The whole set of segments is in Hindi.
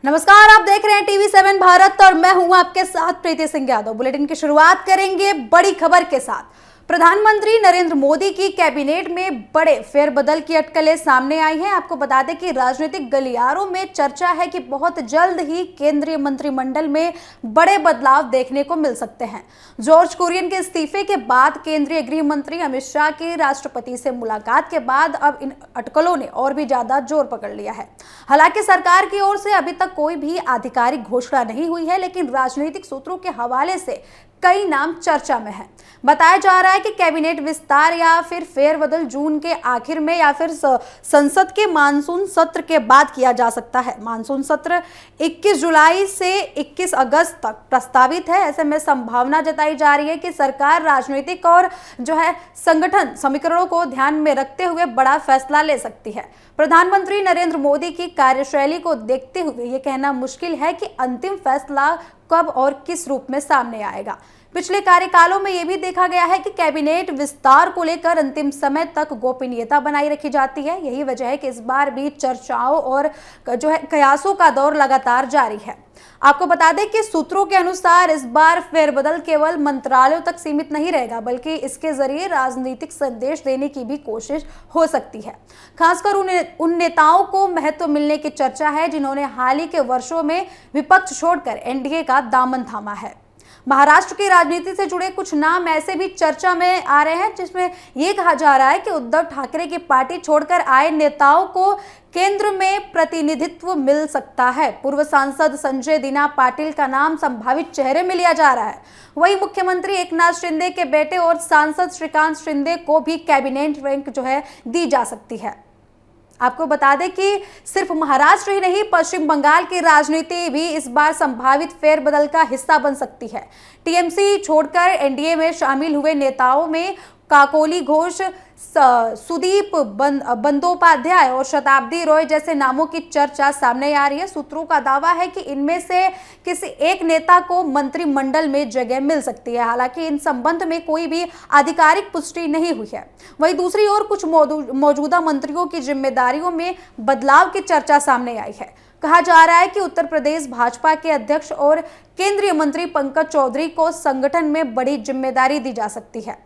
नमस्कार, आप देख रहे हैं टीवी7 भारत और मैं हूं आपके साथ प्रीति सिंह यादव। बुलेटिन की शुरुआत करेंगे बड़ी खबर के साथ। प्रधानमंत्री नरेंद्र मोदी की कैबिनेट में बड़े फेरबदल की अटकलें सामने आई हैं। आपको बता दें कि राजनीतिक गलियारों में चर्चा है कि बहुत जल्द ही केंद्रीय मंत्रिमंडल में बड़े बदलाव देखने को मिल सकते हैं। जॉर्ज कुरियन के इस्तीफे के बाद केंद्रीय गृह मंत्री अमित शाह की राष्ट्रपति से मुलाकात के बाद अब इन अटकलों ने और भी ज्यादा जोर पकड़ लिया है। हालांकि सरकार की ओर से अभी तक कोई भी आधिकारिक घोषणा नहीं हुई है, लेकिन राजनीतिक सूत्रों के हवाले से कई नाम चर्चा में हैं। बताया जा रहा है कि कैबिनेट विस्तार या फिर फेरबदल जून के आखिर में या फिर संसद के मानसून सत्र के बाद किया जा सकता है। मानसून सत्र 21 जुलाई से 21 अगस्त तक प्रस्तावित है। ऐसे में संभावना जताई जा रही है कि सरकार राजनीतिक और संगठन समीकरणों को ध्यान में रखते हुए बड़ा फैसला ले सकती है। प्रधानमंत्री नरेंद्र मोदी की कार्यशैली को देखते हुए ये कहना मुश्किल है कि अंतिम फैसला कब और किस रूप में सामने आएगा। पिछले कार्यकालों में यह भी देखा गया है कि कैबिनेट विस्तार को लेकर अंतिम समय तक गोपनीयता बनाई रखी जाती है। यही वजह है कि इस बार भी चर्चाओं और कयासों का दौर लगातार जारी है। आपको बता दें कि सूत्रों के अनुसार इस बार फेरबदल केवल मंत्रालयों तक सीमित नहीं रहेगा, बल्कि इसके जरिए राजनीतिक संदेश देने की भी कोशिश हो सकती है। खासकर उन नेताओं को महत्व मिलने की चर्चा है जिन्होंने हाल ही के वर्षों में विपक्ष छोड़कर एनडीए का दामन थामा है। महाराष्ट्र की राजनीति से जुड़े कुछ नाम ऐसे भी चर्चा में आ रहे हैं जिसमें यह कहा जा रहा है कि उद्धव ठाकरे की पार्टी छोड़कर आए नेताओं को केंद्र में प्रतिनिधित्व मिल सकता है। पूर्व सांसद संजय दीना पाटिल का नाम संभावित चेहरे में लिया जा रहा है। वहीं मुख्यमंत्री एकनाथ शिंदे के बेटे और सांसद श्रीकांत शिंदे को भी कैबिनेट रैंक दी जा सकती है। आपको बता दें कि सिर्फ महाराष्ट्र ही नहीं, पश्चिम बंगाल की राजनीति भी इस बार संभावित फेरबदल का हिस्सा बन सकती है। टीएमसी छोड़कर एनडीए में शामिल हुए नेताओं में काकोली घोष, सुदीप बंदोपाध्याय और शताब्दी रॉय जैसे नामों की चर्चा सामने आ रही है। सूत्रों का दावा है कि इनमें से किसी एक नेता को मंत्रिमंडल में जगह मिल सकती है। हालांकि इन संबंध में कोई भी आधिकारिक पुष्टि नहीं हुई है। वहीं दूसरी ओर कुछ मौजूदा मंत्रियों की जिम्मेदारियों में बदलाव की चर्चा सामने आई है। कहा जा रहा है कि उत्तर प्रदेश भाजपा के अध्यक्ष और केंद्रीय मंत्री पंकज चौधरी को संगठन में बड़ी जिम्मेदारी दी जा सकती है।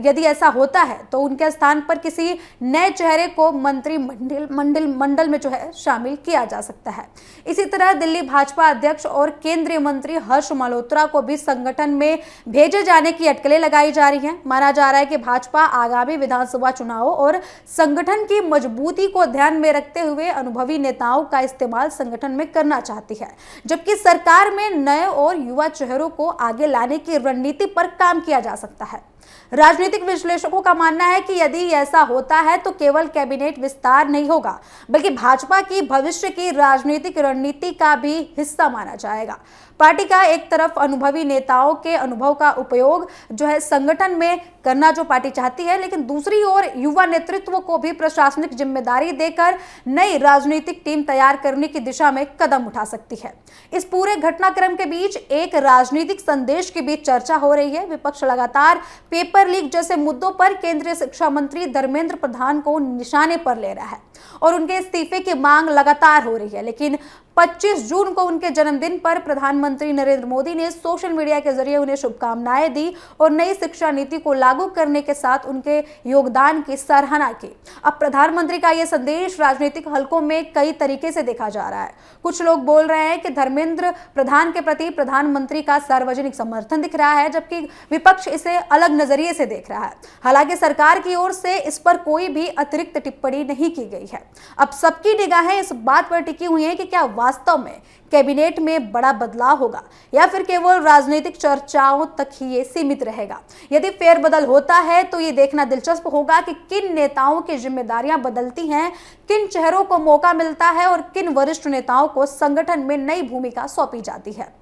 यदि ऐसा होता है तो उनके स्थान पर किसी नए चेहरे को मंत्रिमंडल में शामिल किया जा सकता है। इसी तरह दिल्ली भाजपा अध्यक्ष और केंद्रीय मंत्री हर्ष मल्होत्रा को भी संगठन में भेजे जाने की अटकलें लगाई जा रही हैं। माना जा रहा है कि भाजपा आगामी विधानसभा चुनावों और संगठन की मजबूती को ध्यान में रखते हुए अनुभवी नेताओं का इस्तेमाल संगठन में करना चाहती है, जबकि सरकार में नए और युवा चेहरों को आगे लाने की रणनीति पर काम किया जा सकता है। राजनीतिक विश्लेषकों का मानना है कि यदि ऐसा होता है तो केवल कैबिनेट विस्तार नहीं होगा, बल्कि भाजपा की भविष्य की राजनीतिक रणनीति का भी हिस्सा माना जाएगा। पार्टी का एक तरफ अनुभवी नेताओं के अनुभव का उपयोग संगठन में करना जो पार्टी चाहती है, लेकिन दूसरी ओर युवा नेतृत्व को भी प्रशासनिक जिम्मेदारी देकर नई राजनीतिक टीम तैयार करने की दिशा में कदम उठा सकती है। इस पूरे घटनाक्रम के बीच एक राजनीतिक संदेश की भी चर्चा हो रही है। विपक्ष लगातार पेपर लीक जैसे मुद्दों पर केंद्रीय शिक्षा मंत्री धर्मेंद्र प्रधान को निशाने पर ले रहा है और उनके इस्तीफे की मांग लगातार हो रही है। लेकिन 25 जून को उनके जन्मदिन पर प्रधानमंत्री नरेंद्र मोदी ने सोशल मीडिया के जरिए उन्हें शुभकामनाएं दी और नई शिक्षा नीति को लागू करने के साथ उनके योगदान की सराहना की। अब प्रधानमंत्री का यह संदेश राजनीतिक हलकों में कई तरीके से देखा जा रहा है। कुछ लोग बोल रहे हैं कि धर्मेंद्र प्रधान के प्रति प्रधानमंत्री का सार्वजनिक समर्थन दिख रहा है, जबकि विपक्ष इसे अलग नजरिए से देख रहा है। हालांकि सरकार की ओर से इस पर कोई भी अतिरिक्त टिप्पणी नहीं की गई है। अब सबकी निगाहें इस बात पर टिकी हुई है कि क्या वास्तव में कैबिनेट में बड़ा बदलाव होगा या फिर केवल राजनीतिक चर्चाओं तक ही ये सीमित रहेगा। यदि फेरबदल होता है तो ये देखना दिलचस्प होगा कि किन नेताओं की जिम्मेदारियां बदलती हैं, किन चेहरों को मौका मिलता है और किन वरिष्ठ नेताओं को संगठन में नई भूमिका सौंपी जाती है।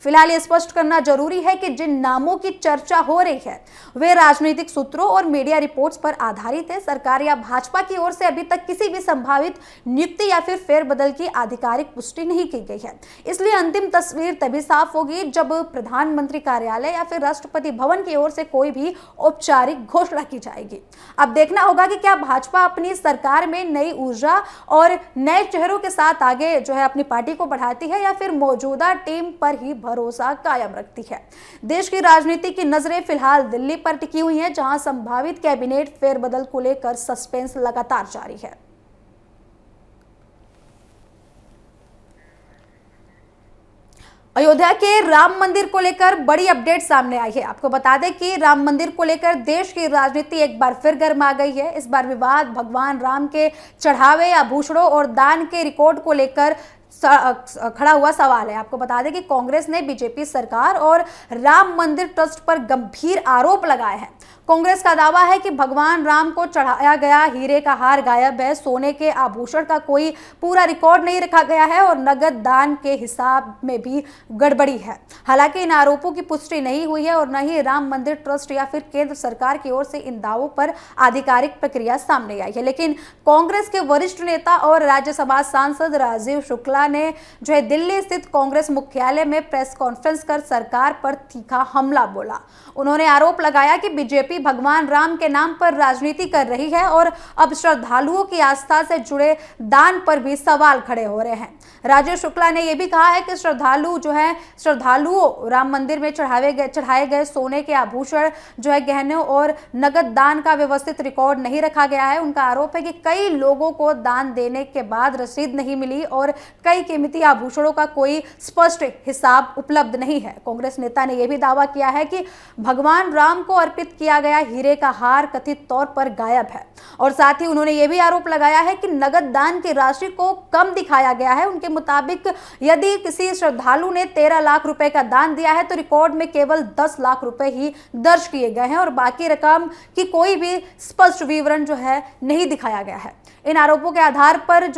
फिलहाल ये स्पष्ट करना जरूरी है कि जिन नामों की चर्चा हो रही है वे राजनीतिक सूत्रों और मीडिया रिपोर्ट्स पर आधारित है। सरकार या भाजपा की ओर से अभी तक किसी भी संभावित नियुक्ति या फिर फेरबदल की आधिकारिक पुष्टि नहीं की गई है। इसलिए अंतिम तस्वीर तभी साफ होगी जब प्रधानमंत्री कार्यालय या फिर राष्ट्रपति भवन की ओर से कोई भी औपचारिक घोषणा की जाएगी। अब देखना होगा कि क्या भाजपा अपनी सरकार में नई ऊर्जा और नए चेहरों के साथ आगे अपनी पार्टी को बढ़ाती है या फिर मौजूदा टीम पर ही भरोसा कायम रखती है। देश की राजनीति की नजरें फिलहाल दिल्ली पर टिकी हुई हैं, जहां संभावित कैबिनेट फेरबदल को लेकर सस्पेंस लगातार जारी है। अयोध्या के राम मंदिर को लेकर बड़ी अपडेट सामने आई है। आपको बता दें कि राम मंदिर को लेकर देश की राजनीति एक बार फिर गर्मा गई है। इस बार विवाद भगवान राम के चढ़ावे, आभूषणों और दान के रिकॉर्ड को लेकर खड़ा हुआ सवाल है। आपको बता दें कि कांग्रेस ने बीजेपी सरकार और राम मंदिर ट्रस्ट पर गंभीर आरोप लगाए हैं। कांग्रेस का दावा है कि भगवान राम को चढ़ाया गया हीरे का हार गायब है, सोने के आभूषण का कोई पूरा रिकॉर्ड नहीं रखा गया है और नगद दान के हिसाब में भी गड़बड़ी है। हालांकि इन आरोपों की पुष्टि नहीं हुई है और न ही राम मंदिर ट्रस्ट या फिर केंद्र सरकार की ओर से इन दावों पर आधिकारिक प्रक्रिया सामने आई है। लेकिन कांग्रेस के वरिष्ठ नेता और राज्यसभा सांसद राजीव शुक्ला ने दिल्ली स्थित कांग्रेस मुख्यालय में प्रेस कॉन्फ्रेंस कर सरकार पर तीखा हमला बोला। उन्होंने आरोप लगाया कि बीजेपी भगवान राम के नाम पर राजनीति कर रही है और अब श्रद्धालुओं की आस्था से जुड़े दान पर भी सवाल खड़े हो रहे हैं। राजीव शुक्ला ने यह भी कहा है कि श्रद्धालुओं राम मंदिर में चढ़ाए गए सोने के आभूषण गहनों और नगद दान का व्यवस्थित रिकॉर्ड नहीं रखा गया है। उनका आरोप है कि कई लोगों को दान देने के बाद रसीद नहीं मिली और कई कीमती आभूषणों का कोई स्पष्ट हिसाब उपलब्ध नहीं है। कांग्रेस नेता ने यह भी दावा किया है कि भगवान राम को अर्पित किया गया हीरे का हार कथित तौर पर गायब है और साथ ही उन्होंने यह भी आरोप लगाया है कि नगद दान की राशि को कम दिखाया गया है। उनके मुताबिक यदि किसी श्रद्धालु ने 13 लाख रुपए का दान दिया है तो रिकॉर्ड में केवल 10 लाख रुपए ही दर्ज किए गए हैं और बाकी रकम की कोई भी स्पष्ट विवरण नहीं दिखाया गया है। इन आरोपों के आधार पर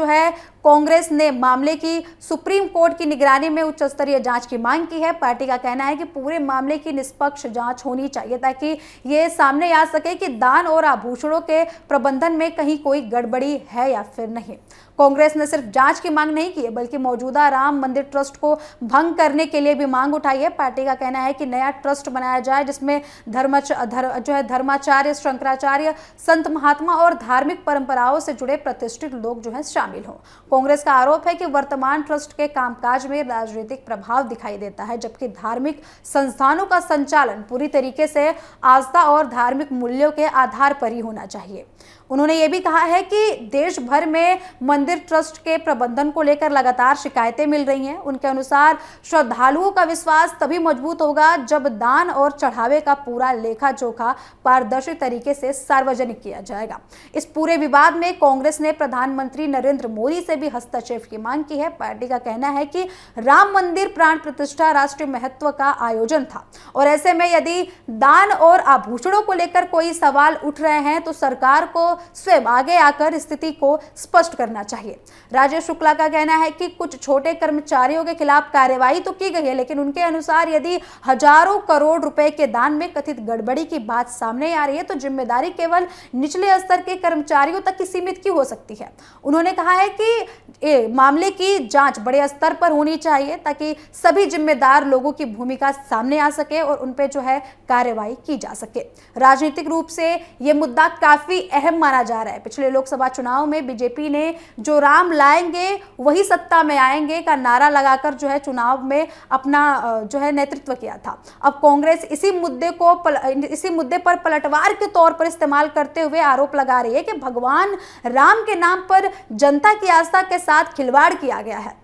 कांग्रेस ने मामले की सुप्रीम कोर्ट की निगरानी में उच्च स्तरीय जांच की मांग की है। पार्टी का कहना है कि पूरे मामले की निष्पक्ष जांच होनी चाहिए ताकि ये सामने आ सके कि दान और आभूषणों के प्रबंधन में कहीं कोई गड़बड़ी है या फिर नहीं। कांग्रेस ने सिर्फ जांच की मांग नहीं की है बल्कि मौजूदा राम मंदिर ट्रस्ट को भंग करने के लिए भी मांग उठाई है। पार्टी का कहना है कि नया ट्रस्ट बनाया जाए जिसमें धर्माचार्य, शंकराचार्य, संत महात्मा और धार्मिक परंपराओं से जुड़े प्रतिष्ठित लोग शामिल हों। कांग्रेस का आरोप है कि वर्तमान ट्रस्ट के कामकाज में राजनीतिक प्रभाव दिखाई देता है जबकि धार्मिक संस्थानों का संचालन पूरी तरीके से आस्था और धार्मिक मूल्यों के आधार पर ही होना चाहिए। उन्होंने ये भी कहा है कि देश भर में मंदिर ट्रस्ट के प्रबंधन को लेकर लगातार शिकायतें मिल रही हैं। उनके अनुसार श्रद्धालुओं का विश्वास तभी मजबूत होगा जब दान और चढ़ावे का पूरा लेखा जोखा पारदर्शी तरीके से सार्वजनिक किया जाएगा। इस पूरे विवाद में कांग्रेस ने प्रधानमंत्री नरेंद्र मोदी से भी हस्तक्षेप की मांग की है। पार्टी का कहना है कि राम मंदिर प्राण प्रतिष्ठा राष्ट्रीय महत्व का आयोजन था और ऐसे में यदि दान और आभूषणों को लेकर कोई सवाल उठ रहे हैं तो सरकार को स्वयं आगे आकर स्थिति को स्पष्ट करना चाहिए। राजेश शुक्ला का कहना है कि कुछ छोटे कर्मचारियों के खिलाफ कार्रवाई तो की गई है लेकिन उनके अनुसार यदि हजारों करोड़ रुपए के दान में कथित गड़बड़ी की बात सामने आ रही है तो जिम्मेदारी केवल निचले स्तर के कर्मचारियों तक ही सीमित क्यों हो सकती है। उन्होंने कहा है कि मामले की जांच बड़े स्तर पर होनी चाहिए ताकि सभी जिम्मेदार लोगों की भूमिका सामने आ सके और उन पे कार्रवाई की जा सके। राजनीतिक रूप से यह मुद्दा काफी अहम माना जा रहा है। पिछले लोकसभा चुनाव में बीजेपी ने जो राम लाएंगे वही सत्ता में आएंगे का नारा लगाकर चुनाव में अपना नेतृत्व किया था। अब कांग्रेस इसी मुद्दे पर पलटवार के तौर पर इस्तेमाल करते हुए आरोप लगा रही है कि भगवान राम के नाम पर जनता की आस्था के साथ खिलवाड़ किया गया है।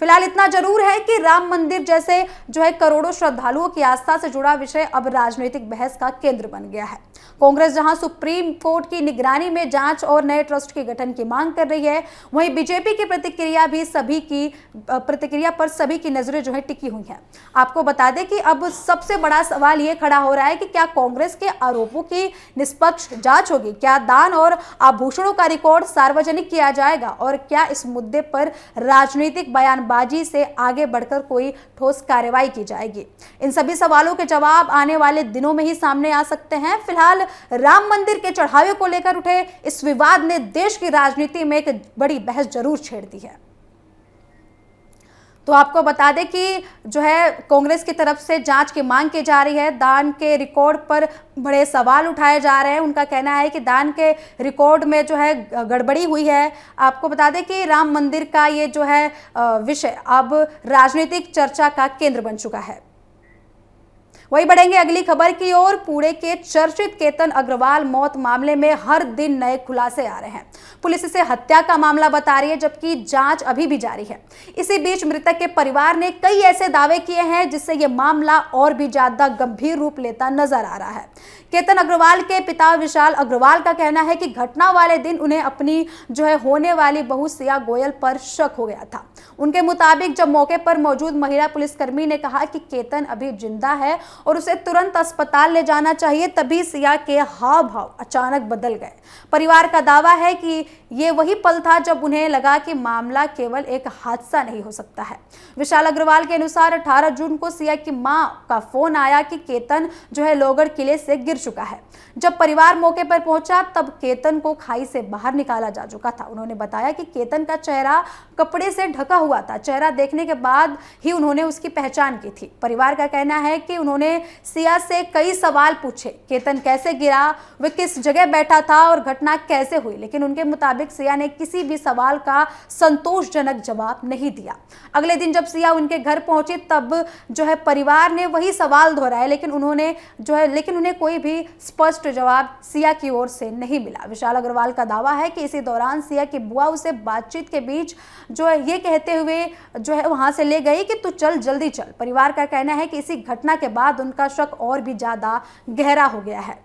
फिलहाल इतना जरूर है कि राम मंदिर जैसे करोड़ों श्रद्धालुओं की आस्था से जुड़ा विषय अब राजनीतिक बहस का केंद्र बन गया है। कांग्रेस जहां सुप्रीम कोर्ट की निगरानी में जांच और नए ट्रस्ट के गठन की मांग कर रही है, वहीं बीजेपी की प्रतिक्रिया पर सभी की नजरें टिकी हुई हैं। आपको बता दें कि अब सबसे बड़ा सवाल ये खड़ा हो रहा है कि क्या कांग्रेस के आरोपों की निष्पक्ष जांच होगी, क्या दान और आभूषणों का रिकॉर्ड सार्वजनिक किया जाएगा और क्या इस मुद्दे पर राजनीतिक बयान बयानबाजी से आगे बढ़कर कोई ठोस कार्रवाई की जाएगी। इन सभी सवालों के जवाब आने वाले दिनों में ही सामने आ सकते हैं। फिलहाल राम मंदिर के चढ़ावे को लेकर उठे इस विवाद ने देश की राजनीति में एक बड़ी बहस जरूर छेड़ दी है। तो आपको बता दें कि जो है कांग्रेस की तरफ से जांच की मांग की जा रही है। दान के रिकॉर्ड पर बड़े सवाल उठाए जा रहे हैं। उनका कहना है कि दान के रिकॉर्ड में जो है गड़बड़ी हुई है। आपको बता दें कि राम मंदिर का ये जो है विषय अब राजनीतिक चर्चा का केंद्र बन चुका है। वही बढ़ेंगे अगली खबर की ओर। पुणे के चर्चित केतन अग्रवाल मौत मामले में हर दिन नए खुलासे आ रहे हैं। पुलिस इसे हत्या का मामला बता रही है, जबकि जांच अभी भी जारी है। इसी बीच मृतक के परिवार ने कई ऐसे दावे किए हैं जिससे यह मामला और भी ज्यादा गंभीर रूप लेता नजर आ रहा है। केतन अग्रवाल के पिता विशाल अग्रवाल का कहना है कि घटना वाले दिन उन्हें अपनी जो है होने वाली बहू सिया गोयल पर शक हो गया था। उनके मुताबिक जब मौके पर मौजूद महिला पुलिसकर्मी ने कहा कि केतन अभी जिंदा है और उसे तुरंत अस्पताल ले जाना चाहिए, तभी सिया के हाव भाव अचानक बदल गए। परिवार का दावा है कि ये वही पल था जब उन्हें लगा कि मामला केवल एक हादसा नहीं हो सकता है। विशाल अग्रवाल के अनुसार 18 जून को सिया की मां का फोन आया कि केतन जो है लोहगढ़ किले से गिर चुका है। जब परिवार मौके पर पहुंचा तब केतन को खाई से बाहर निकाला जा चुका था। उन्होंने बताया कि केतन का चेहरा कपड़े से ढका हुआ था। चेहरा देखने के बाद ही उन्होंने उसकी पहचान की थी। परिवार का कहना है कि उन्होंने सिया से कई सवाल पूछे, केतन कैसे गिरा, वह किस जगह बैठा था और घटना कैसे हुई, लेकिन उनके मुताबिक सिया ने किसी भी सवाल का संतोषजनक जवाब नहीं दिया। अगले दिन जब सिया उनके घर पहुंची तब जो है परिवार ने वही सवाल दोहराए, लेकिन उन्हें कोई भी स्पष्ट जवाब सिया की ओर से नहीं मिला। विशाल अग्रवाल का दावा है कि इसी दौरान सिया की बुआ उसे बातचीत के बीच जो है ये कहते हुए जो है वहां से ले गई कि तू चल, जल्दी चल। परिवार का कहना है कि इसी घटना के बाद उनका शक और भी ज्यादा गहरा हो गया है।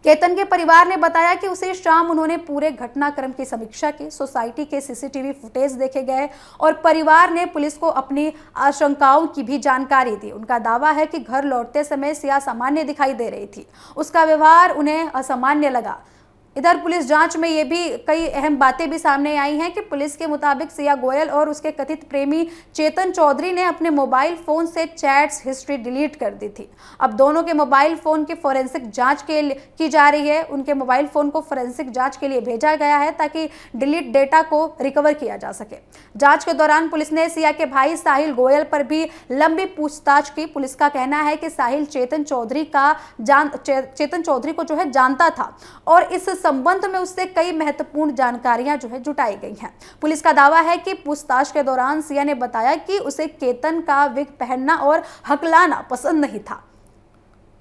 केतन के परिवार ने बताया कि उसी शाम उन्होंने पूरे घटनाक्रम की समीक्षा की। सोसाइटी के सीसीटीवी फुटेज देखे गए और परिवार ने पुलिस को अपनी आशंकाओं की भी जानकारी दी। उनका दावा है कि घर लौटते समय सिया सामान्य दिखाई दे रही थी, उसका व्यवहार उन्हें असामान्य लगा। इधर पुलिस जांच में ये भी कई अहम बातें भी सामने आई हैं कि पुलिस के मुताबिक सिया गोयल और उसके कथित प्रेमी चेतन चौधरी ने अपने मोबाइल फोन से चैट्स हिस्ट्री डिलीट कर दी थी। अब दोनों के मोबाइल फोन की फोरेंसिक जांच की जा रही है। उनके मोबाइल फोन को फोरेंसिक जांच के लिए भेजा गया है ताकि डिलीट डेटा को रिकवर किया जा सके। जांच के दौरान पुलिस ने सिया के भाई साहिल गोयल पर भी लंबी पूछताछ की। पुलिस का कहना है कि साहिल चेतन चौधरी को जो है जानता था और इस संबंध में उससे कई महत्वपूर्ण जानकारियां जो है जुटाई गई हैं। पुलिस का दावा है कि पूछताछ के दौरान सिया ने बताया कि उसे केतन का विग पहनना और हकलाना पसंद नहीं था।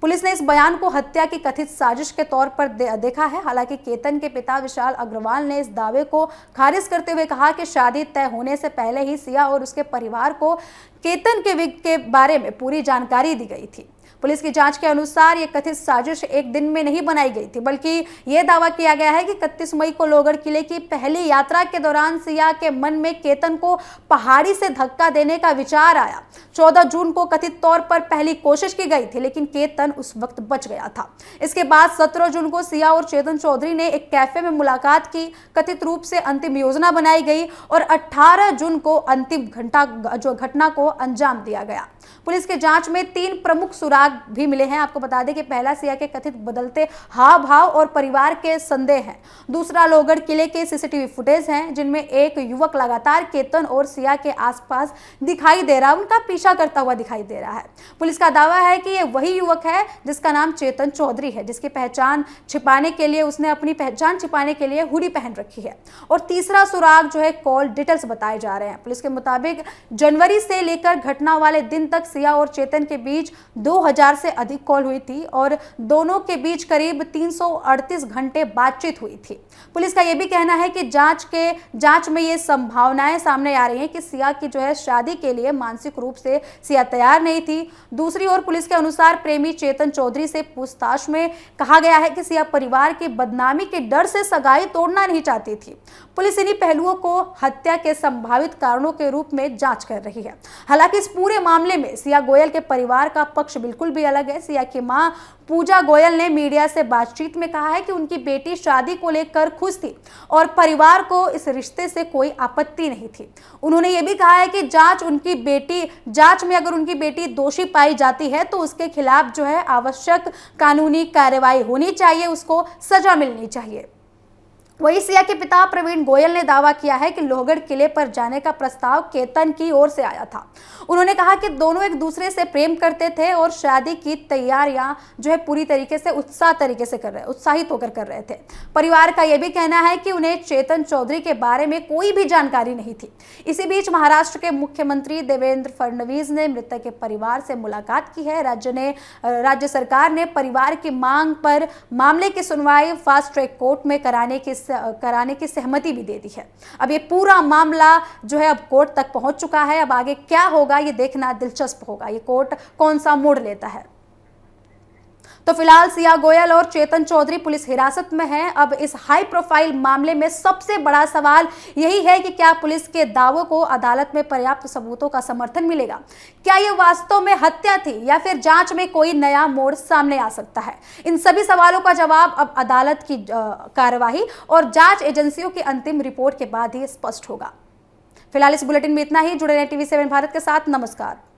पुलिस ने इस बयान को हत्या की कथित साजिश के तौर पर देखा है। हालांकि केतन के पिता विशाल अग्रवाल ने इस दावे को खारिज करते हुए कहा कि शादी तय होने से पहले ही सिया और उसके परिवार को केतन के विग के बारे में पूरी जानकारी दी गई थी। पुलिस की जांच के अनुसार ये कथित साजिश एक दिन में नहीं बनाई गई थी, बल्कि ये दावा किया गया है कि 31 मई को लोहगढ़ किले की पहली यात्रा के दौरान सिया के मन में केतन को पहाड़ी से धक्का देने का विचार आया। 14 जून को कथित तौर पर पहली कोशिश की गई थी, लेकिन केतन उस वक्त बच गया था। इसके बाद 17 जून को सिया और चेतन चौधरी ने एक कैफे में मुलाकात की। कथित रूप से अंतिम योजना बनाई गई और 18 जून को अंतिम घटना को अंजाम दिया गया। पुलिस के जांच में 3 प्रमुख सुराग भी मिले हैं। आपको बता दें कि पहला सिया के कथित बदलते हाव भाव और परिवार के संदेह हैं। दूसरा लोहगढ़ किले के सीसीटीवी फुटेज हैं, जिनमें एक युवक लगातार केतन और सिया के आसपास दिखाई दे रहा है, उनका पीछा करता हुआ दिखाई दे रहा है। पुलिस का दावा है कि ये वही युवक है जिसका नाम चेतन चौधरी है, जिसकी पहचान छिपाने के लिए उसने अपनी पहचान छिपाने के लिए हुडी पहन रखी है। और तीसरा सुराग जो है कॉल डिटेल्स बताए जा रहे हैं। पुलिस के मुताबिक जनवरी से लेकर घटना वाले दिन तक सिया और चेतन के बीच 2000 से अधिक कॉल हुई थी और दोनों के बीच करीब 338 घंटे बातचीत हुई थी। पुलिस का यह भी कहना है कि जांच में ये संभावनाएं सामने आ रही हैं कि सिया की जो है शादी के लिए मानसिक रूप से सिया तैयार नहीं थी। दूसरी ओर पुलिस के अनुसार प्रेमी चेतन चौधरी से पूछताछ में कहा गया है कि सिया परिवार की बदनामी के डर से सगाई तोड़ना नहीं चाहती थी। पुलिस इन्हीं पहलुओं को हत्या के संभावित कारणों के रूप में जांच कर रही है। हालांकि इस पूरे मामले में सिया गोयल के परिवार का पक्ष बिल्कुल बिल्कुल भी अलग है। सिया की मां पूजा गोयल ने मीडिया से बातचीत में कहा है कि उनकी बेटी शादी को लेकर खुश थी और परिवार को इस रिश्ते से कोई आपत्ति नहीं थी। उन्होंने ये भी कहा है कि जांच में अगर उनकी बेटी दोषी पाई जाती है तो उसके खिलाफ जो है आवश्यक कानूनी कार्रवाई होनी चाहिए, उसको सजा मिलनी चाहिए। वहीं सिया के पिता प्रवीण गोयल ने दावा किया है कि लोहगढ़ किले पर जाने का प्रस्ताव केतन की ओर से आया था। उन्होंने कहा कि दोनों एक दूसरे से प्रेम करते थे और शादी की तैयारियां जो है पूरी तरीके से उत्साहित होकर कर रहे थे। परिवार का यह भी कहना है कि उन्हें चेतन चौधरी के बारे में कोई भी जानकारी नहीं थी। इसी बीच महाराष्ट्र के मुख्यमंत्री देवेंद्र फडणवीस ने मृतक के परिवार से मुलाकात की है। राज्य सरकार ने परिवार की मांग पर मामले की सुनवाई फास्ट ट्रैक कोर्ट में कराने की सहमति भी दे दी है। अब ये पूरा मामला जो है अब कोर्ट तक पहुंच चुका है। अब आगे क्या होगा ये देखना दिलचस्प होगा, ये कोर्ट कौन सा मोड़ लेता है। तो फिलहाल सिया गोयल और चेतन चौधरी पुलिस हिरासत में हैं। अब इस हाई प्रोफाइल मामले में सबसे बड़ा सवाल यही है कि क्या पुलिस के दावों को अदालत में पर्याप्त सबूतों का समर्थन मिलेगा? क्या ये वास्तव में हत्या थी या फिर जांच में कोई नया मोड़ सामने आ सकता है? इन सभी सवालों का जवाब अब अदालत की कार्यवाही और जांच एजेंसियों की अंतिम रिपोर्ट के बाद ही स्पष्ट होगा। फिलहाल इस बुलेटिन में इतना ही। जुड़े रहें TV7 भारत के साथ। नमस्कार।